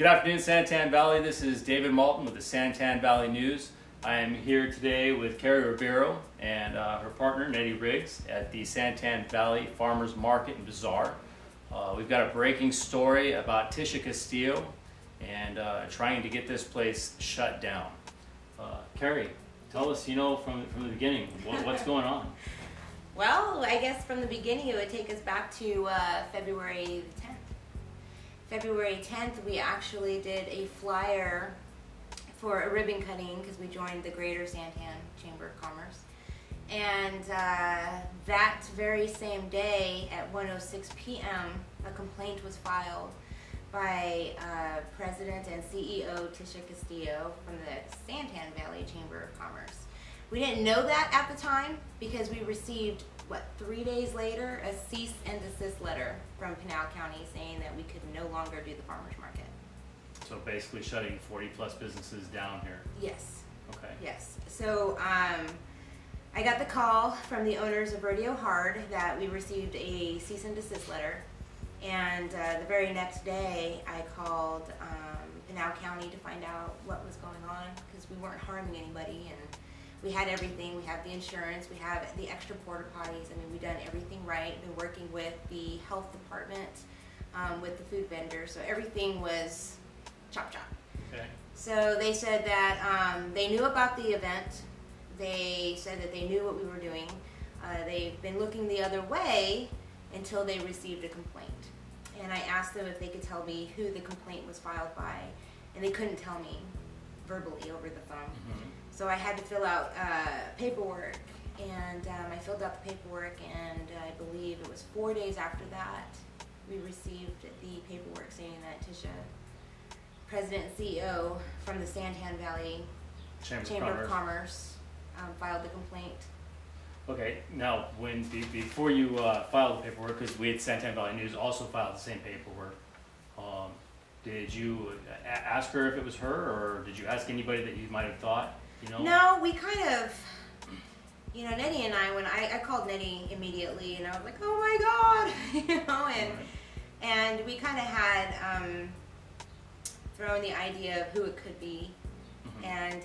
Good afternoon, Santan Valley. This is David Malton with the Santan Valley News. I am here today with Carrie Ribeiro and her partner, Nettie Riggs, at the Santan Valley Farmers Market and Bazaar. We've got a breaking story about Tisha Castillo and trying to get this place shut down. Carrie, tell us, from the beginning, what's going on? Well, I guess from the beginning it would take us back to February 10th. February 10th, we actually did a flyer for a ribbon cutting because we joined the Greater Santan Chamber of Commerce. And that very same day at 1:06 p.m., a complaint was filed by President and CEO Tisha Castillo from the Santan Valley Chamber of Commerce. We didn't know that at the time because we received, 3 days later, a cease and desist letter from Pinal County saying that we could no longer do the farmers market. So basically shutting 40 plus businesses down here. Yes. Okay. Yes. So I got the call from the owners of Rodeo Hard that we received a cease and desist letter. And the very next day I called Pinal County to find out what was going on because we weren't harming anybody, and we had everything. We have the insurance, we have the extra porta potties. I mean, we've done everything right. Been working with the health department, with the food vendor, so everything was chop chop. Okay. So they said that they knew about the event. They said that they knew what we were doing. They've been looking the other way until they received a complaint. And I asked them if they could tell me who the complaint was filed by, and they couldn't tell me verbally over the phone. Mm-hmm. So I had to fill out paperwork, and I filled out the paperwork, and I believe it was 4 days after that we received the paperwork saying that Tisha, President and CEO from the Santan Valley Chamber of Commerce, filed the complaint. Okay, now before you filed the paperwork, because we at Santan Valley News also filed the same paperwork, did you ask her if it was her, or did you ask anybody that you might have thought? No, we kind of, Nettie and I, when I called Nettie immediately, and I was like, oh my God, and we kind of had thrown the idea of who it could be, mm-hmm. And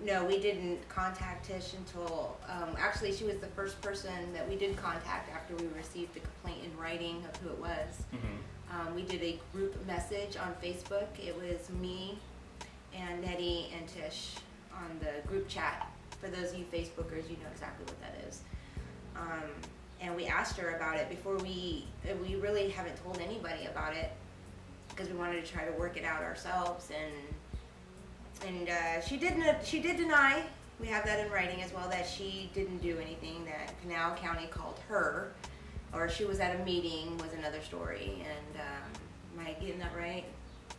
no, we didn't contact Tish until, actually she was the first person that we did contact after we received the complaint in writing of who it was. Mm-hmm. We did a group message on Facebook. It was me and Nettie and Tish on the group chat. For those of you Facebookers, you know exactly what that is. And we asked her about it before we really haven't told anybody about it because we wanted to try to work it out ourselves. And she did deny, we have that in writing as well, that she didn't do anything, that Pinal County called her, or she was at a meeting was another story. And am I getting that right?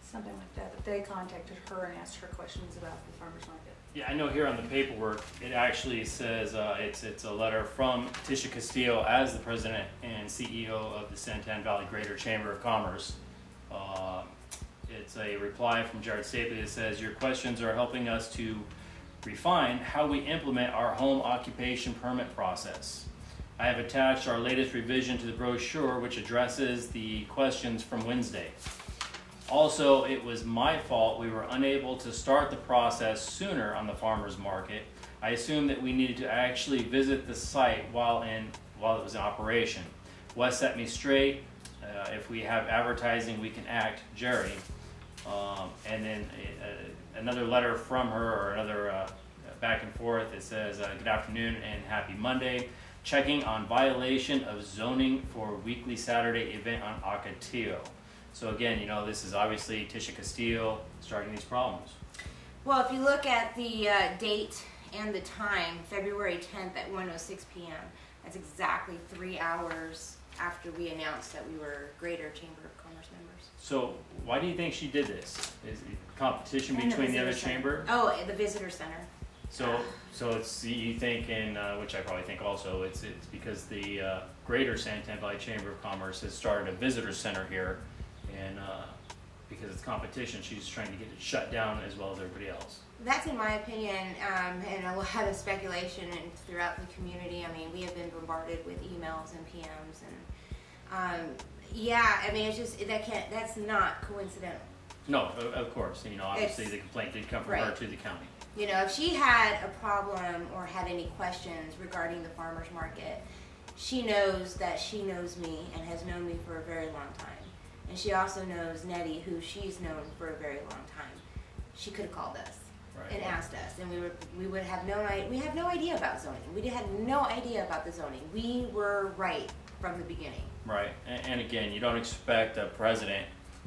Something like that they contacted her and asked her questions about the farmers market. Yeah, I know here on the paperwork it actually says it's a letter from Tisha Castillo as the president and CEO of the Santan Valley Greater Chamber of Commerce. It's a reply from Jared Stapley that says, your questions are helping us to refine how we implement our home occupation permit process. I have attached our latest revision to the brochure, which addresses the questions from Wednesday. Also, it was my fault we were unable to start the process sooner on the farmers market. I assumed that we needed to actually visit the site while it was in operation. Wes set me straight. If we have advertising, we can act, Jerry. And then another letter from her, or another back and forth. It says, good afternoon and happy Monday. Checking on violation of zoning for weekly Saturday event on Ocotillo. So again, this is obviously Tisha Castillo starting these problems. Well, if you look at the date and the time, February 10th at 1:06 p.m., that's exactly 3 hours after we announced that we were Greater Chamber of Commerce members. So why do you think she did this? Is it competition between the other chamber? Oh, the visitor center. So it's, you think, which I probably think also, it's because the Greater Santan Valley Chamber of Commerce has started a visitor center here, and because it's competition, she's trying to get it shut down as well as everybody else. That's in my opinion, and a lot of speculation throughout the community. I mean, we have been bombarded with emails and PMs, and yeah, I mean, it's just that's not coincidental. No, of course. You know, obviously It's- the complaint did come from her right. to the county. You know, if she had a problem or had any questions regarding the farmer's market, she knows that she knows me and has known me for a very long time. And she also knows Nettie, who she's known for a very long time. She could have called us Right. and asked us, and we would have we have no idea about zoning. We had no idea about the zoning. We were right from the beginning. Right. And again, you don't expect a president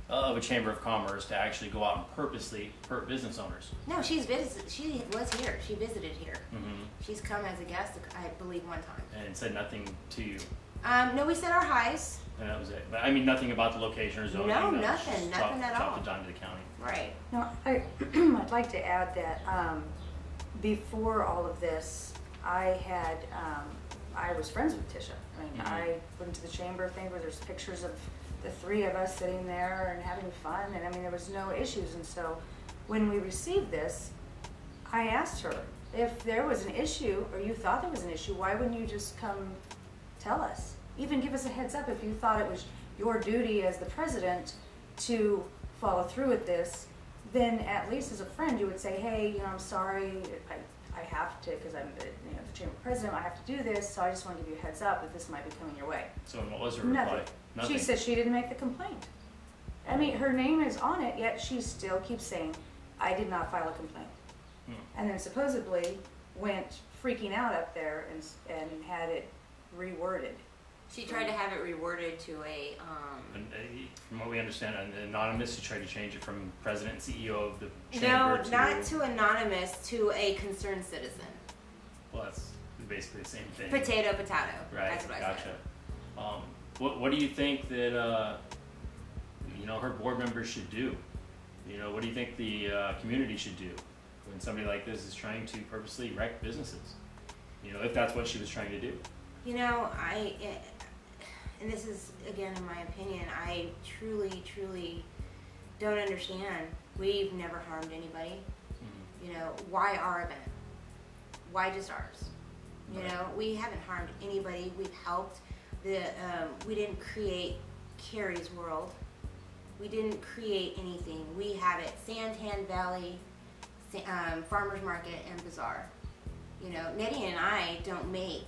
of a chamber of commerce to actually go out and purposely hurt business owners. No, she was here. She visited here. Mm-hmm. She's come as a guest, I believe, one time. And said nothing to you. No, we said our highs. And that was it. But I mean, nothing about the location or zoning. No, was nothing, just nothing at all. Chopped it down to the county. Right. No, I'd like to add that before all of this, I was friends with Tisha. I mean, Mhm. I went to the chamber thing where there's pictures of the three of us sitting there and having fun, and I mean, there was no issues. And so when we received this, I asked her, if there was an issue, or you thought there was an issue, why wouldn't you just come tell us? Even give us a heads up if you thought it was your duty as the president to follow through with this, then at least as a friend you would say, hey, you know, I'm sorry, I have to, because I'm the chamber president, I have to do this, so I just want to give you a heads up that this might be coming your way. So what was her reply? Nothing. She said she didn't make the complaint. I mean, her name is on it, yet she still keeps saying, I did not file a complaint. And then supposedly went freaking out up there and had it reworded. She tried to have it reworded to a, From what we understand, an anonymous, she tried to change it from president and CEO of the chamber no, to... not to anonymous, to a concerned citizen. Well, that's basically the same thing. Potato, potato. Right, That's what I gotcha. said. What do you think that, her board members should do? What do you think the community should do when somebody like this is trying to purposely wreck businesses? If that's what she was trying to do. And this is, again, in my opinion, I truly, truly don't understand. We've never harmed anybody. Mm-hmm. Why our event? Why just ours? Right. We haven't harmed anybody. We've helped. We didn't create Carrie's World. We didn't create anything. We have it Santan Valley, Farmers Market, and Bazaar. Nettie and I don't make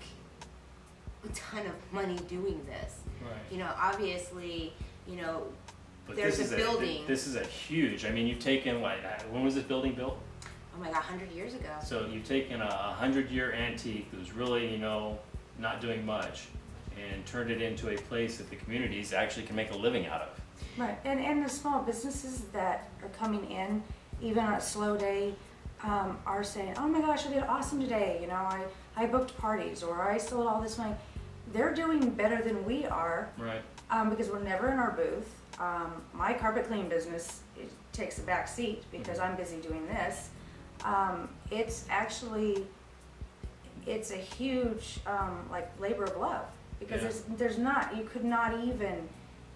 a ton of money doing this. Right. Obviously, But there's this a is building. This is a huge, you've taken, when was this building built? Oh my God, 100 years ago. So you've taken a 100-year antique that was really, not doing much and turned it into a place that the communities actually can make a living out of. Right, and the small businesses that are coming in, even on a slow day, are saying, oh my gosh, I did awesome today, I booked parties, or I sold all this money. They're doing better than we are. Right. Because we're never in our booth. My carpet cleaning business, it takes a back seat because I'm busy doing this. It's a huge labor of love, because you could not even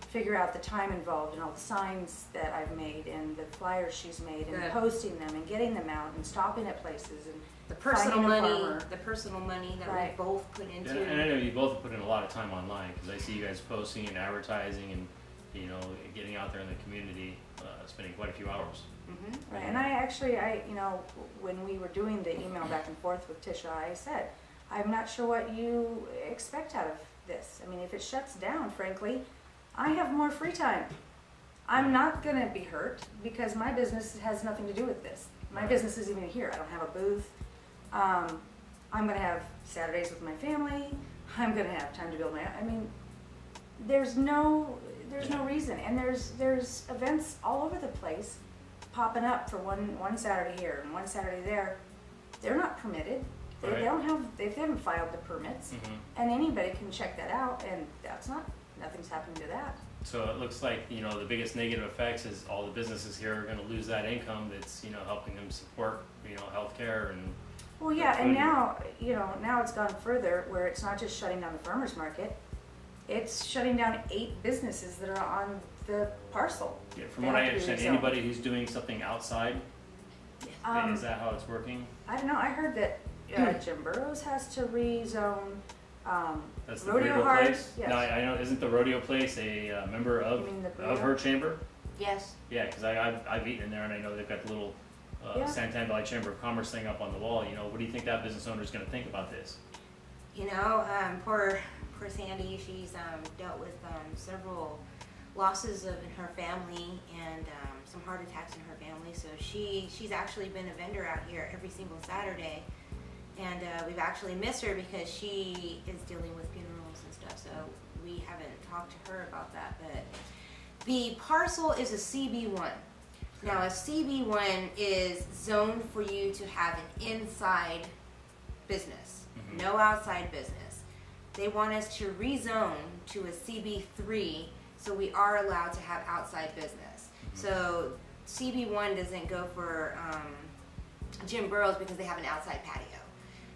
figure out the time involved and all the signs that I've made and the flyers she's made and posting them and getting them out and stopping at places and the personal finding a money, farmer. the personal money that Right. we both put into. And I know you both have put in a lot of time online, because I see you guys posting and advertising and, getting out there in the community, spending quite a few hours. Mm-hmm. Right, and I when we were doing the email back and forth with Tisha, I said, I'm not sure what you expect out of this. I mean, if it shuts down, frankly, I have more free time. I'm not going to be hurt because my business has nothing to do with this. My business isn't even here. I don't have a booth. I'm going to have Saturdays with my family. I'm going to have time to build there's no reason. And there's events all over the place popping up for one Saturday here and one Saturday there. They're not permitted. They haven't filed the permits. Mm-hmm. And anybody can check that out, and nothing's happening to that. So it looks like, the biggest negative effects is all the businesses here are going to lose that income that's, helping them support, healthcare and... Well, yeah, and now it's gone further where it's not just shutting down the farmer's market, it's shutting down 8 businesses that are on the parcel. Yeah, from what I understand, anybody who's doing something outside, is that how it's working? I don't know, I heard that Jim Burrows has to rezone. That's the Rodeo burrito Heart, place? yes. No, I know, isn't the rodeo place a member of her chamber? Yes. Yeah, because I've eaten in there, and I know they've got the little Yeah. Santan Valley Chamber of Commerce thing up on the wall. You know, what do you think that business owner is going to think about this? You know, poor Sandy. She's dealt with several losses in her family and some heart attacks in her family. So she's actually been a vendor out here every single Saturday, and we've actually missed her because she is dealing with funerals and stuff. So we haven't talked to her about that. But the parcel is a CB1. Now, a CB1 is zoned for you to have an inside business, no outside business. They want us to rezone to a CB3, so we are allowed to have outside business. So CB1 doesn't go for Jim Burrows because they have an outside patio.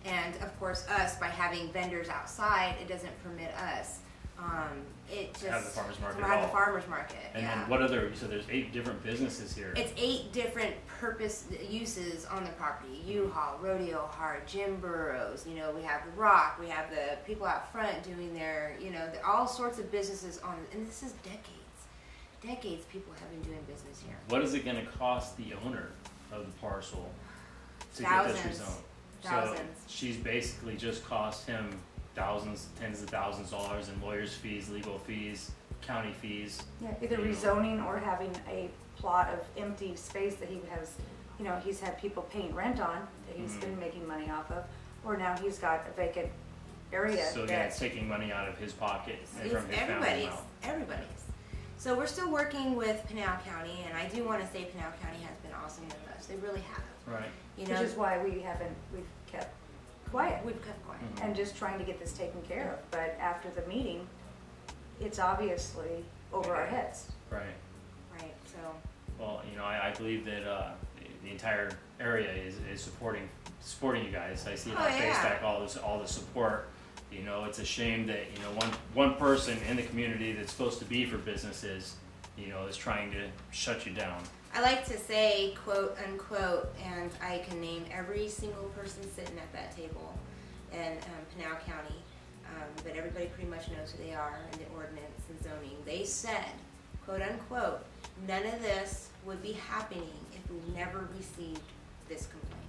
And of course, us, by having vendors outside, it doesn't permit us. It just Have the farmer's market to at have all. the farmer's market. And yeah. then what other? So there's 8 different businesses here. It's 8 different purpose uses on the property. U-Haul, Rodeo Heart, Jim Burrows. You know, we have the Rock. We have the people out front doing their, you know, all sorts of businesses on. And this is decades people have been doing business here. What is it going to cost the owner of the parcel to Thousands. get this rezoned? Thousands. So she's basically just cost him thousands, tens of thousands of dollars in lawyers' fees, legal fees, county fees. Yeah, either rezoning or having a plot of empty space that he has, you know, he's had people paying rent on, that he's been making money off of, or now he's got a vacant area. So yeah, it's taking money out of his pocket and from his family mouth. Everybody's. So we're still working with Pinal County, and I do want to say Pinal County has been awesome with us. They really have. Right. You know, Which is why we've kept quiet. we've kept quiet. And just trying to get this taken care of. But after the meeting, it's obviously over our heads. Right. Right. So. Well, you know, I believe that the entire area is supporting you guys. I see it Oh, on yeah. Facebook, all the support. You know, it's a shame that, you know, one person in the community that's supposed to be for businesses, you know, is trying to shut you down. I like to say, quote unquote, and I can name every single person sitting at that table in Pinal County, but everybody pretty much knows who they are in the ordinance and zoning. They said, quote unquote, none of this would be happening if we never received this complaint.